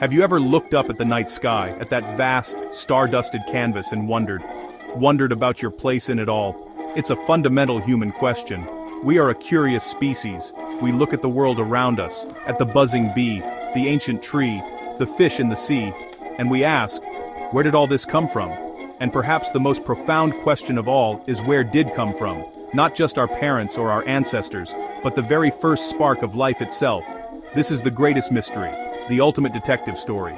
Have you ever looked up at the night sky, at that vast, star-dusted canvas and wondered about your place in it all? It's a fundamental human question. We are a curious species. We look at the world around us, at the buzzing bee, the ancient tree, the fish in the sea, and we ask, where did all this come from? And perhaps the most profound question of all is where did come from? Not just our parents or our ancestors, but the very first spark of life itself. This is the greatest mystery, the ultimate detective story.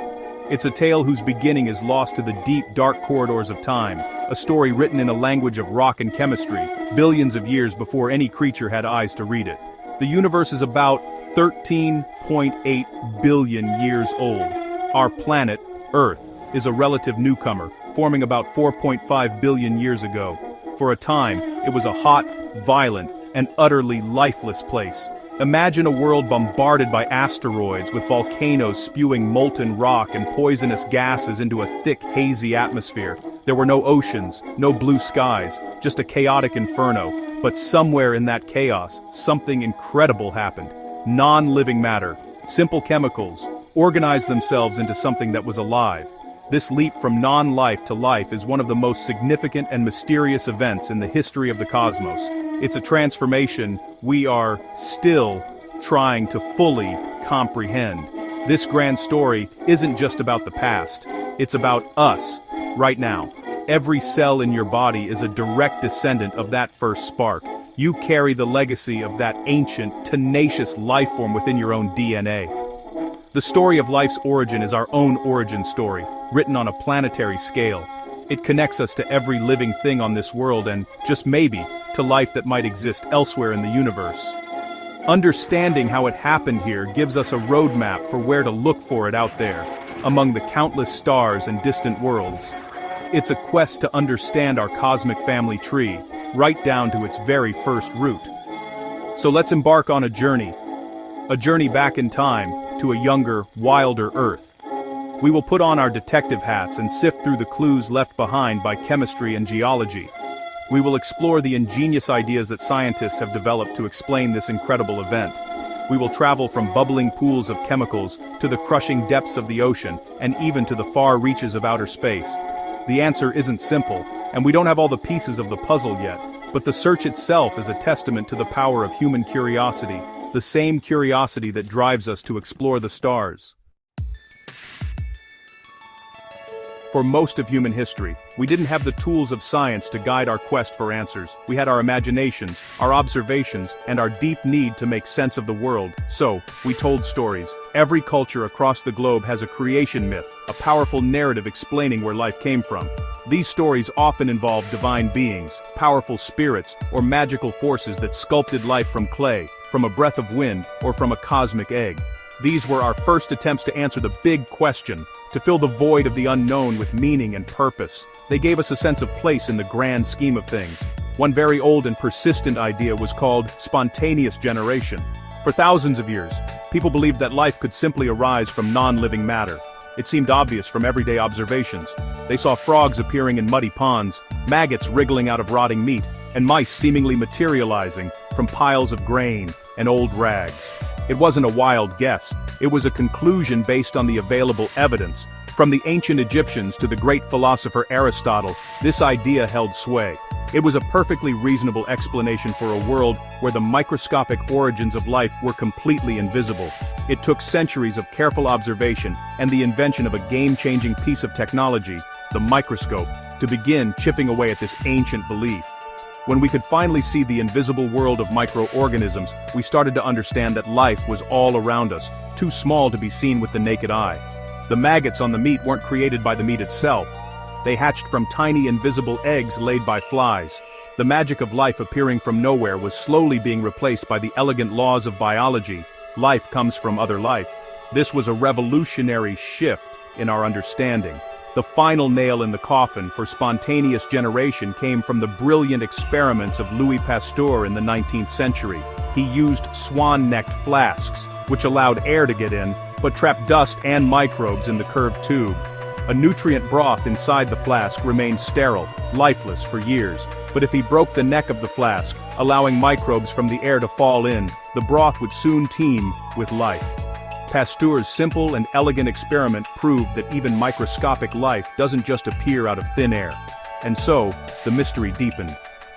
It's a tale whose beginning is lost to the deep, dark corridors of time, a story written in a language of rock and chemistry, billions of years before any creature had eyes to read it. The universe is about 13.8 billion years old. Our planet, Earth, is a relative newcomer, forming about 4.5 billion years ago. For a time, it was a hot, violent, and utterly lifeless place. Imagine a world bombarded by asteroids with volcanoes spewing molten rock and poisonous gases into a thick, hazy atmosphere. There were no oceans, no blue skies, just a chaotic inferno. But somewhere in that chaos, something incredible happened. Non-living matter, simple chemicals, organized themselves into something that was alive. This leap from non-life to life is one of the most significant and mysterious events in the history of the cosmos. It's a transformation we are still trying to fully comprehend. This grand story isn't just about the past, it's about us, right now. Every cell in your body is a direct descendant of that first spark. You carry the legacy of that ancient, tenacious life form within your own DNA. The story of life's origin is our own origin story, written on a planetary scale. It connects us to every living thing on this world and, just maybe, to life that might exist elsewhere in the universe. Understanding how it happened here gives us a roadmap for where to look for it out there, among the countless stars and distant worlds. It's a quest to understand our cosmic family tree, right down to its very first root. So let's embark on a journey back in time to a younger, wilder Earth. We will put on our detective hats and sift through the clues left behind by chemistry and geology. We will explore the ingenious ideas that scientists have developed to explain this incredible event. We will travel from bubbling pools of chemicals to the crushing depths of the ocean and even to the far reaches of outer space. The answer isn't simple, and we don't have all the pieces of the puzzle yet, but the search itself is a testament to the power of human curiosity, the same curiosity that drives us to explore the stars. For most of human history, we didn't have the tools of science to guide our quest for answers. We had our imaginations, our observations, and our deep need to make sense of the world. So, we told stories. Every culture across the globe has a creation myth, a powerful narrative explaining where life came from. These stories often involve divine beings, powerful spirits, or magical forces that sculpted life from clay, from a breath of wind, or from a cosmic egg. These were our first attempts to answer the big question, to fill the void of the unknown with meaning and purpose. They gave us a sense of place in the grand scheme of things. One very old and persistent idea was called spontaneous generation. For thousands of years, people believed that life could simply arise from non-living matter. It seemed obvious from everyday observations. They saw frogs appearing in muddy ponds, maggots wriggling out of rotting meat, and mice seemingly materializing from piles of grain and old rags. It wasn't a wild guess, it was a conclusion based on the available evidence. From the ancient Egyptians to the great philosopher Aristotle, this idea held sway. It was a perfectly reasonable explanation for a world where the microscopic origins of life were completely invisible. It took centuries of careful observation and the invention of a game-changing piece of technology, the microscope, to begin chipping away at this ancient belief. When we could finally see the invisible world of microorganisms, we started to understand that life was all around us, too small to be seen with the naked eye. The maggots on the meat weren't created by the meat itself. They hatched from tiny invisible eggs laid by flies. The magic of life appearing from nowhere was slowly being replaced by the elegant laws of biology. Life comes from other life. This was a revolutionary shift in our understanding. The final nail in the coffin for spontaneous generation came from the brilliant experiments of Louis Pasteur in the 19th century. He used swan-necked flasks, which allowed air to get in, but trapped dust and microbes in the curved tube. A nutrient broth inside the flask remained sterile, lifeless for years, but if he broke the neck of the flask, allowing microbes from the air to fall in, the broth would soon teem with life. Pasteur's simple and elegant experiment proved that even microscopic life doesn't just appear out of thin air. And so, the mystery deepened.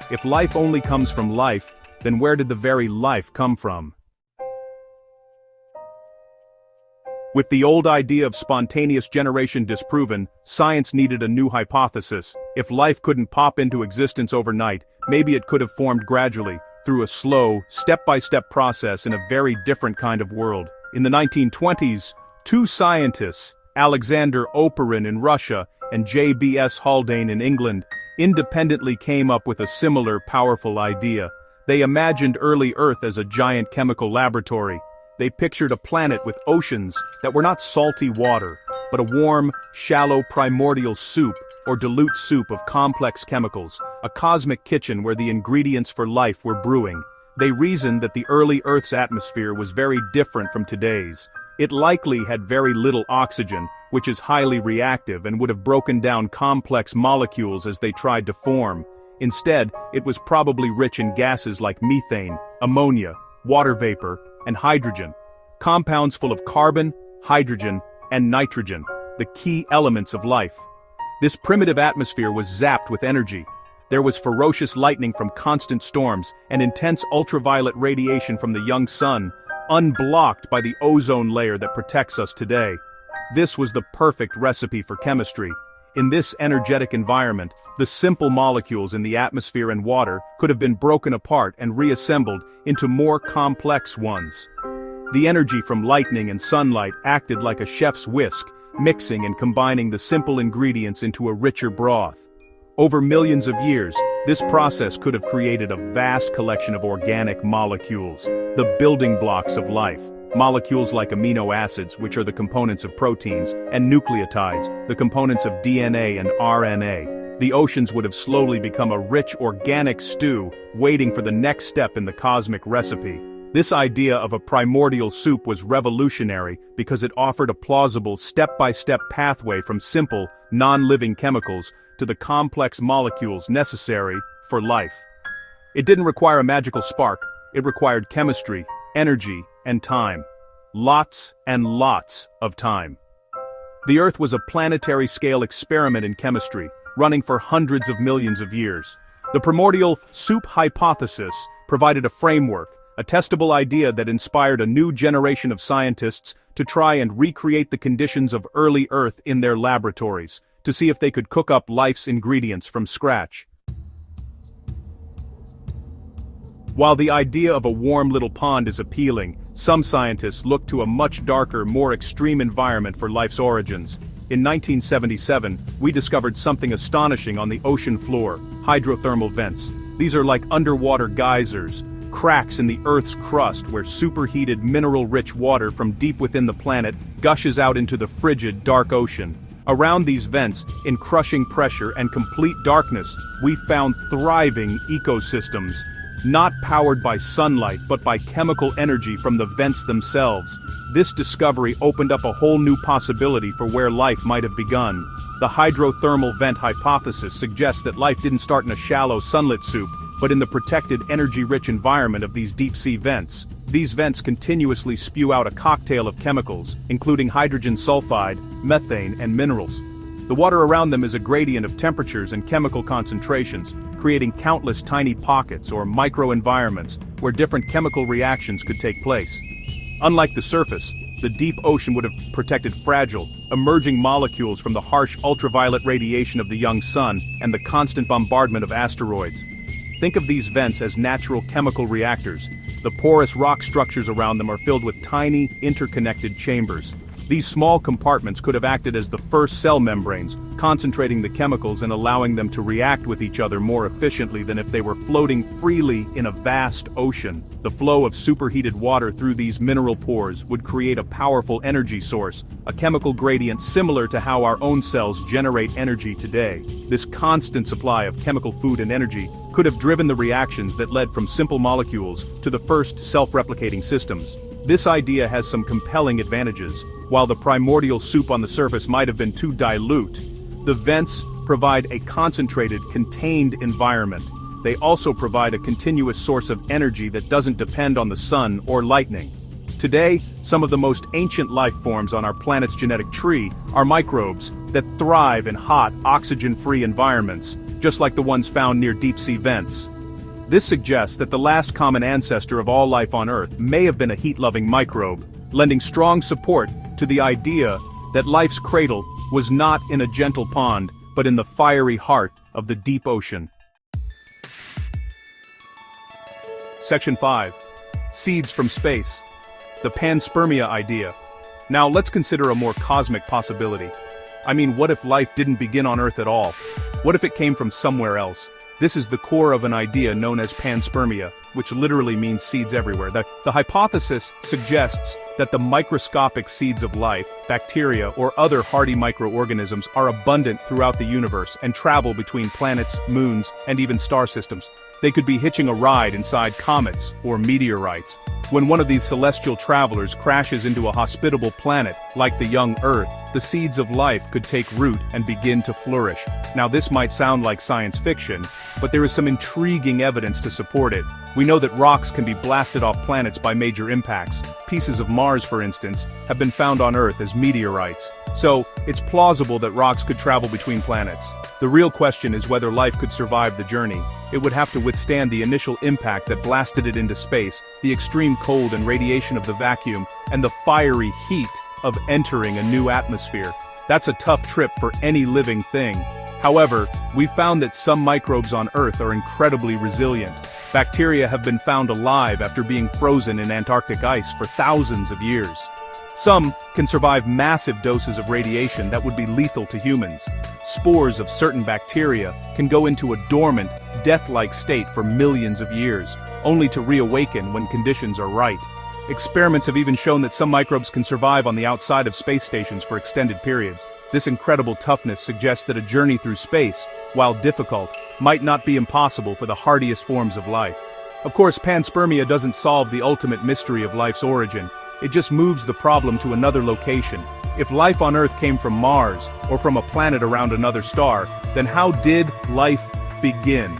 If life only comes from life, then where did the very life come from? With the old idea of spontaneous generation disproven, science needed a new hypothesis. If life couldn't pop into existence overnight, maybe it could have formed gradually, through a slow, step-by-step process in a very different kind of world. In the 1920s, two scientists, Alexander Oparin in Russia and J.B.S. Haldane in England, independently came up with a similar powerful idea. They imagined early Earth as a giant chemical laboratory. They pictured a planet with oceans that were not salty water, but a warm, shallow primordial soup or dilute soup of complex chemicals, a cosmic kitchen where the ingredients for life were brewing. They reasoned that the early Earth's atmosphere was very different from today's. It likely had very little oxygen, which is highly reactive and would have broken down complex molecules as they tried to form. Instead, it was probably rich in gases like methane, ammonia, water vapor, and hydrogen, compounds full of carbon, hydrogen, and nitrogen, the key elements of life. This primitive atmosphere was zapped with energy. There was ferocious lightning from constant storms and intense ultraviolet radiation from the young sun, unblocked by the ozone layer that protects us today. This was the perfect recipe for chemistry. In this energetic environment, the simple molecules in the atmosphere and water could have been broken apart and reassembled into more complex ones. The energy from lightning and sunlight acted like a chef's whisk, mixing and combining the simple ingredients into a richer broth. Over millions of years, this process could have created a vast collection of organic molecules, the building blocks of life. Molecules like amino acids, which are the components of proteins, and nucleotides, the components of DNA and RNA. The oceans would have slowly become a rich organic stew, waiting for the next step in the cosmic recipe. This idea of a primordial soup was revolutionary because it offered a plausible step-by-step pathway from simple, non-living chemicals to the complex molecules necessary for life. It didn't require a magical spark, it required chemistry, energy, and time. Lots and lots of time. The Earth was a planetary-scale experiment in chemistry, running for hundreds of millions of years. The primordial soup hypothesis provided a framework, a testable idea that inspired a new generation of scientists to try and recreate the conditions of early Earth in their laboratories, to see if they could cook up life's ingredients from scratch. While the idea of a warm little pond is appealing, some scientists look to a much darker, more extreme environment for life's origins. In 1977, we discovered something astonishing on the ocean floor: hydrothermal vents. These are like underwater geysers, cracks in the Earth's crust where superheated mineral-rich water from deep within the planet gushes out into the frigid, dark ocean. Around these vents, in crushing pressure and complete darkness, we found thriving ecosystems, not powered by sunlight but by chemical energy from the vents themselves. This discovery opened up a whole new possibility for where life might have begun. The hydrothermal vent hypothesis suggests that life didn't start in a shallow, sunlit soup, but in the protected, energy-rich environment of these deep-sea vents. These vents continuously spew out a cocktail of chemicals, including hydrogen sulfide, methane, and minerals. The water around them is a gradient of temperatures and chemical concentrations, creating countless tiny pockets or microenvironments where different chemical reactions could take place. Unlike the surface, the deep ocean would have protected fragile, emerging molecules from the harsh ultraviolet radiation of the young sun and the constant bombardment of asteroids. Think of these vents as natural chemical reactors. The porous rock structures around them are filled with tiny, interconnected chambers. These small compartments could have acted as the first cell membranes, concentrating the chemicals and allowing them to react with each other more efficiently than if they were floating freely in a vast ocean. The flow of superheated water through these mineral pores would create a powerful energy source, a chemical gradient similar to how our own cells generate energy today. This constant supply of chemical food and energy could have driven the reactions that led from simple molecules to the first self-replicating systems. This idea has some compelling advantages. While the primordial soup on the surface might have been too dilute, the vents provide a concentrated, contained environment. They also provide a continuous source of energy that doesn't depend on the sun or lightning. Today, some of the most ancient life forms on our planet's genetic tree are microbes that thrive in hot, oxygen-free environments, just like the ones found near deep-sea vents. This suggests that the last common ancestor of all life on Earth may have been a heat-loving microbe, lending strong support to the idea that life's cradle was not in a gentle pond, but in the fiery heart of the deep ocean. Section 5. Seeds from space. The Panspermia Idea. Now let's consider a more cosmic possibility. I mean, what if life didn't begin on Earth at all? What if it came from somewhere else? This is the core of an idea known as panspermia, which literally means seeds everywhere. The hypothesis suggests that the microscopic seeds of life, bacteria or other hardy microorganisms, are abundant throughout the universe and travel between planets, moons, and even star systems. They could be hitching a ride inside comets or meteorites. When one of these celestial travelers crashes into a hospitable planet, like the young Earth, the seeds of life could take root and begin to flourish. Now this might sound like science fiction, but there is some intriguing evidence to support it. We know that rocks can be blasted off planets by major impacts. Pieces of Mars, for instance, have been found on Earth as meteorites. So, it's plausible that rocks could travel between planets. The real question is whether life could survive the journey. It would have to withstand the initial impact that blasted it into space, the extreme cold and radiation of the vacuum, and the fiery heat of entering a new atmosphere. That's a tough trip for any living thing. However, we found that some microbes on Earth are incredibly resilient. Bacteria have been found alive after being frozen in Antarctic ice for thousands of years. Some can survive massive doses of radiation that would be lethal to humans. Spores of certain bacteria can go into a dormant, death-like state for millions of years, only to reawaken when conditions are right. Experiments have even shown that some microbes can survive on the outside of space stations for extended periods. This incredible toughness suggests that a journey through space, while difficult, might not be impossible for the hardiest forms of life. Of course, panspermia doesn't solve the ultimate mystery of life's origin. It just moves the problem to another location. If life on Earth came from Mars, or from a planet around another star, then how did life begin?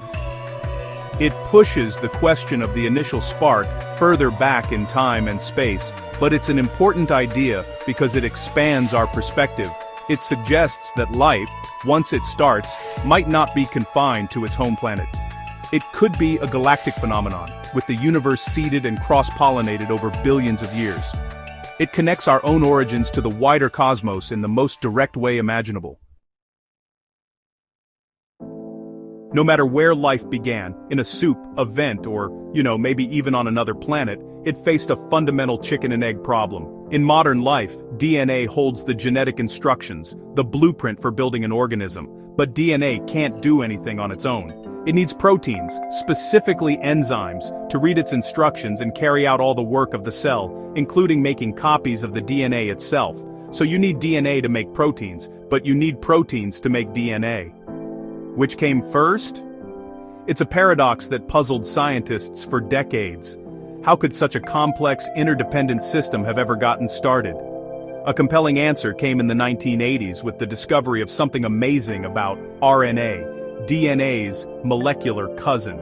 It pushes the question of the initial spark further back in time and space, but it's an important idea because it expands our perspective. It suggests that life, once it starts, might not be confined to its home planet. It could be a galactic phenomenon, with the universe seeded and cross-pollinated over billions of years. It connects our own origins to the wider cosmos in the most direct way imaginable. No matter where life began, in a soup, a vent, or, maybe even on another planet, it faced a fundamental chicken and egg problem. In modern life, DNA holds the genetic instructions, the blueprint for building an organism, but DNA can't do anything on its own. It needs proteins, specifically enzymes, to read its instructions and carry out all the work of the cell, including making copies of the DNA itself. So you need DNA to make proteins, but you need proteins to make DNA. Which came first? It's a paradox that puzzled scientists for decades. How could such a complex, interdependent system have ever gotten started? A compelling answer came in the 1980s with the discovery of something amazing about RNA, DNA's molecular cousin.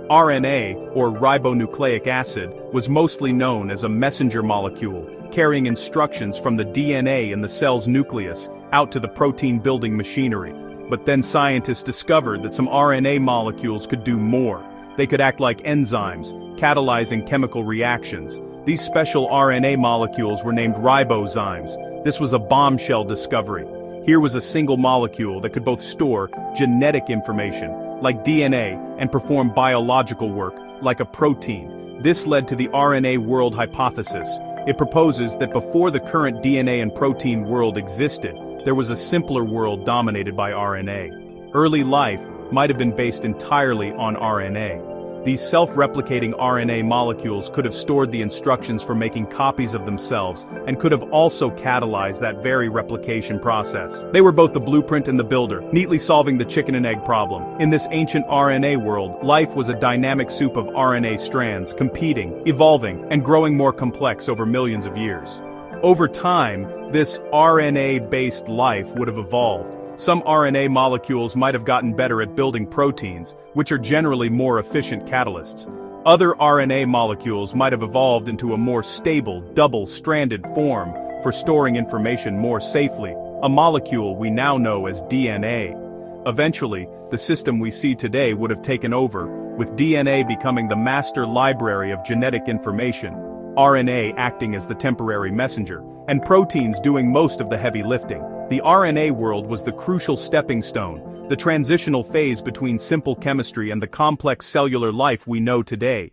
RNA, or ribonucleic acid, was mostly known as a messenger molecule, carrying instructions from the DNA in the cell's nucleus out to the protein-building machinery. But then scientists discovered that some RNA molecules could do more. They could act like enzymes, catalyzing chemical reactions. These special RNA molecules were named ribozymes. This was a bombshell discovery. Here was a single molecule that could both store genetic information, like DNA, and perform biological work, like a protein. This led to the RNA world hypothesis. It proposes that before the current DNA and protein world existed, there was a simpler world dominated by RNA. Early life might have been based entirely on RNA. These self-replicating RNA molecules could have stored the instructions for making copies of themselves, and could have also catalyzed that very replication process. They were both the blueprint and the builder, neatly solving the chicken and egg problem. In this ancient RNA world, life was a dynamic soup of RNA strands, competing, evolving, and growing more complex over millions of years. Over time, this RNA-based life would have evolved. Some RNA molecules might have gotten better at building proteins, which are generally more efficient catalysts. Other RNA molecules might have evolved into a more stable, double-stranded form for storing information more safely, a molecule we now know as DNA. Eventually, the system we see today would have taken over, with DNA becoming the master library of genetic information, RNA acting as the temporary messenger, and proteins doing most of the heavy lifting. The RNA world was the crucial stepping stone, the transitional phase between simple chemistry and the complex cellular life we know today.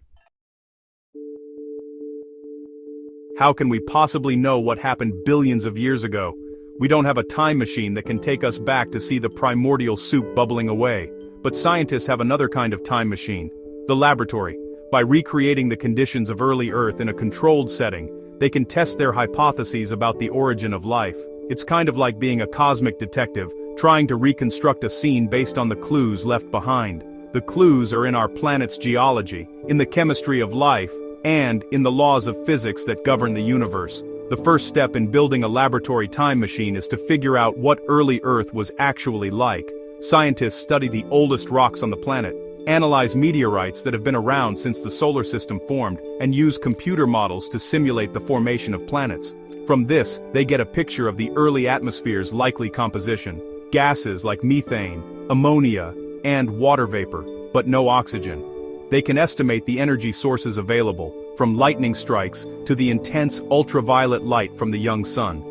How can we possibly know what happened billions of years ago? We don't have a time machine that can take us back to see the primordial soup bubbling away. But scientists have another kind of time machine: the laboratory. By recreating the conditions of early Earth in a controlled setting, they can test their hypotheses about the origin of life. It's kind of like being a cosmic detective, trying to reconstruct a scene based on the clues left behind. The clues are in our planet's geology, in the chemistry of life, and in the laws of physics that govern the universe. The first step in building a laboratory time machine is to figure out what early Earth was actually like. Scientists study the oldest rocks on the planet, analyze meteorites that have been around since the solar system formed, and use computer models to simulate the formation of planets. From this, they get a picture of the early atmosphere's likely composition: gases like methane, ammonia, and water vapor, but no oxygen. They can estimate the energy sources available, from lightning strikes to the intense ultraviolet light from the young sun.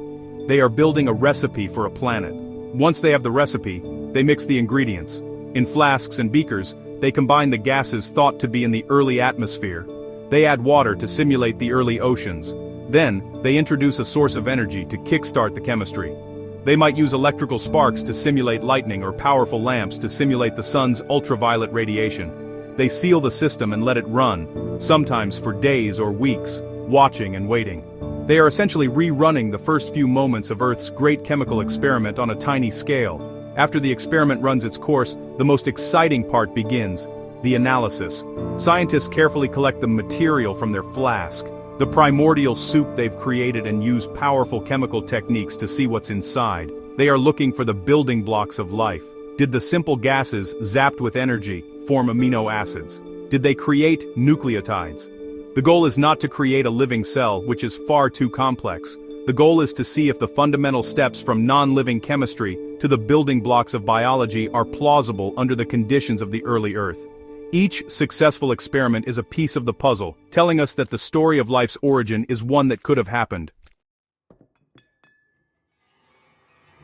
They are building a recipe for a planet. Once they have the recipe, they mix the ingredients. In flasks and beakers, they combine the gases thought to be in the early atmosphere. They add water to simulate the early oceans. Then, they introduce a source of energy to kickstart the chemistry. They might use electrical sparks to simulate lightning or powerful lamps to simulate the sun's ultraviolet radiation. They seal the system and let it run, sometimes for days or weeks, watching and waiting. They are essentially rerunning the first few moments of Earth's great chemical experiment on a tiny scale. After the experiment runs its course, the most exciting part begins: the analysis. Scientists carefully collect the material from their flask, the primordial soup they've created, and use powerful chemical techniques to see what's inside. They are looking for the building blocks of life. Did the simple gases, zapped with energy, form amino acids? Did they create nucleotides? The goal is not to create a living cell, which is far too complex. The goal is to see if the fundamental steps from non-living chemistry to the building blocks of biology are plausible under the conditions of the early Earth. Each successful experiment is a piece of the puzzle, telling us that the story of life's origin is one that could have happened.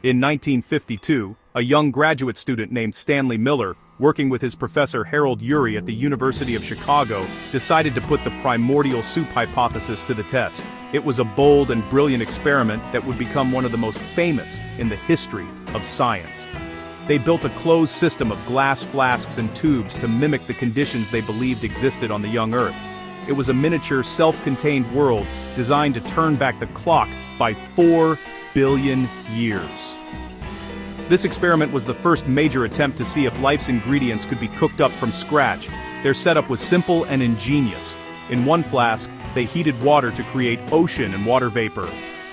In 1952, a young graduate student named Stanley Miller, working with his professor Harold Urey at the University of Chicago, decided to put the primordial soup hypothesis to the test. It was a bold and brilliant experiment that would become one of the most famous in the history of science. They built a closed system of glass flasks and tubes to mimic the conditions they believed existed on the young Earth. It was a miniature, self-contained world designed to turn back the clock by 4 billion years. This experiment was the first major attempt to see if life's ingredients could be cooked up from scratch. Their setup was simple and ingenious. In one flask, they heated water to create ocean and water vapor.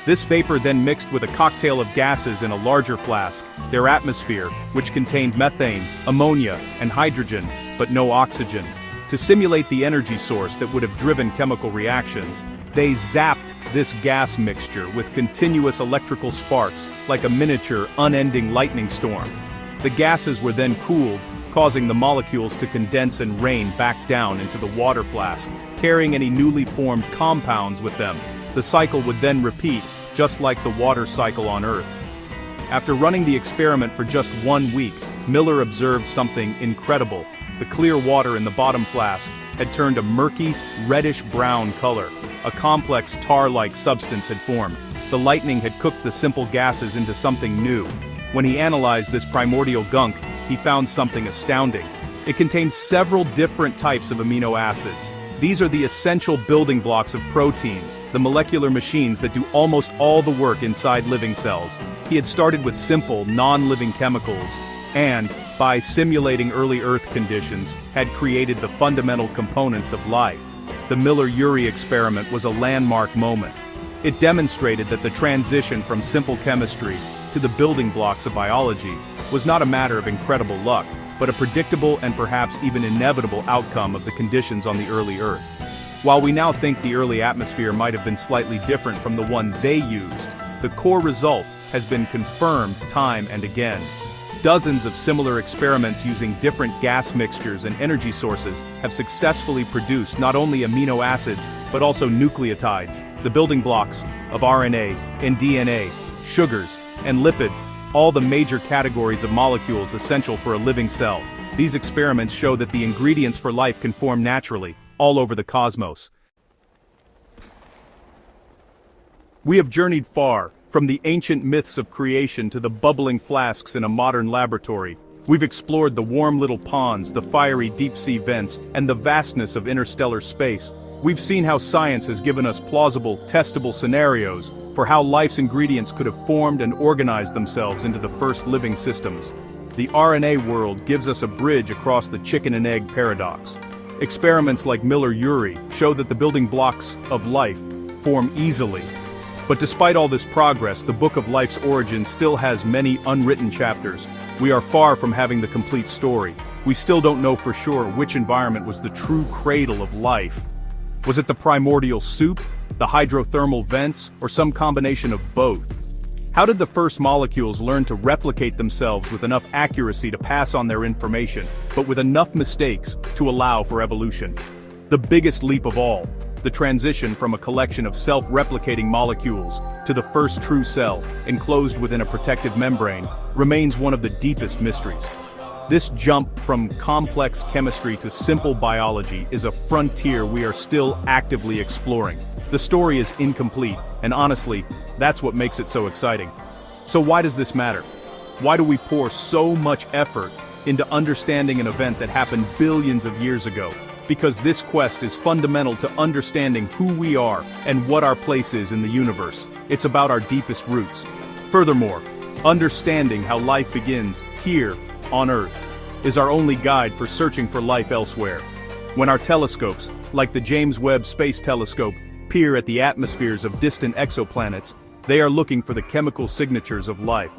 This vapor then mixed with a cocktail of gases in a larger flask, their atmosphere, which contained methane, ammonia, and hydrogen, but no oxygen. To simulate the energy source that would have driven chemical reactions, they zapped this gas mixture with continuous electrical sparks, like a miniature, unending lightning storm. The gases were then cooled, causing the molecules to condense and rain back down into the water flask, carrying any newly formed compounds with them. The cycle would then repeat, just like the water cycle on Earth. After running the experiment for just 1 week, Miller observed something incredible. The clear water in the bottom flask had turned a murky, reddish-brown color. A complex tar-like substance had formed. The lightning had cooked the simple gases into something new. When he analyzed this primordial gunk, he found something astounding. It contained several different types of amino acids. These are the essential building blocks of proteins, the molecular machines that do almost all the work inside living cells. He had started with simple, non-living chemicals, and, by simulating early Earth conditions, had created the fundamental components of life. The Miller-Urey Experiment was a landmark moment. It demonstrated that the transition from simple chemistry to the building blocks of biology was not a matter of incredible luck. but a predictable and perhaps even inevitable outcome of the conditions on the early Earth. While we now think the early atmosphere might have been slightly different from the one they used, the core result has been confirmed time and again. Dozens of similar experiments using different gas mixtures and energy sources have successfully produced not only amino acids, but also nucleotides, the building blocks of RNA and DNA, sugars, and lipids, all the major categories of molecules essential for a living cell. These experiments show that the ingredients for life can form naturally, all over the cosmos. We have journeyed far, from the ancient myths of creation to the bubbling flasks in a modern laboratory. We've explored the warm little ponds, the fiery deep-sea vents, and the vastness of interstellar space. We've seen how science has given us plausible, testable scenarios for how life's ingredients could have formed and organized themselves into the first living systems. The RNA world gives us a bridge across the chicken and egg paradox. Experiments like Miller-Urey show that the building blocks of life form easily. But despite all this progress, the book of life's origin still has many unwritten chapters. We are far from having the complete story. We still don't know for sure which environment was the true cradle of life. Was it the primordial soup, the hydrothermal vents, or some combination of both? How did the first molecules learn to replicate themselves with enough accuracy to pass on their information, but with enough mistakes to allow for evolution? The biggest leap of all, the transition from a collection of self-replicating molecules to the first true cell, enclosed within a protective membrane, remains one of the deepest mysteries. This jump from complex chemistry to simple biology is a frontier we are still actively exploring. The story is incomplete, and honestly, that's what makes it so exciting. So why does this matter? Why do we pour so much effort into understanding an event that happened billions of years ago? Because this quest is fundamental to understanding who we are and what our place is in the universe. It's about our deepest roots. Furthermore, understanding how life begins here on Earth is our only guide for searching for life elsewhere. When our telescopes, like the James Webb Space Telescope, peer at the atmospheres of distant exoplanets, they are looking for the chemical signatures of life.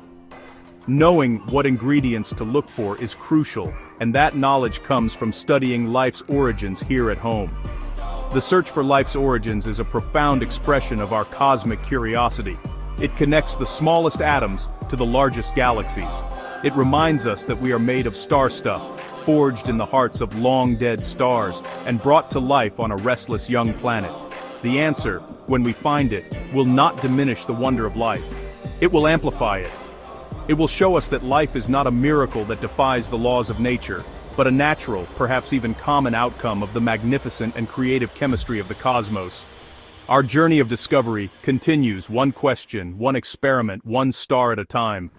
Knowing what ingredients to look for is crucial, and that knowledge comes from studying life's origins here at home. The search for life's origins is a profound expression of our cosmic curiosity. It connects the smallest atoms to the largest galaxies. It reminds us that we are made of star stuff, forged in the hearts of long-dead stars, and brought to life on a restless young planet. The answer, when we find it, will not diminish the wonder of life. It will amplify it. It will show us that life is not a miracle that defies the laws of nature, but a natural, perhaps even common outcome of the magnificent and creative chemistry of the cosmos. Our journey of discovery continues, one question, one experiment, one star at a time.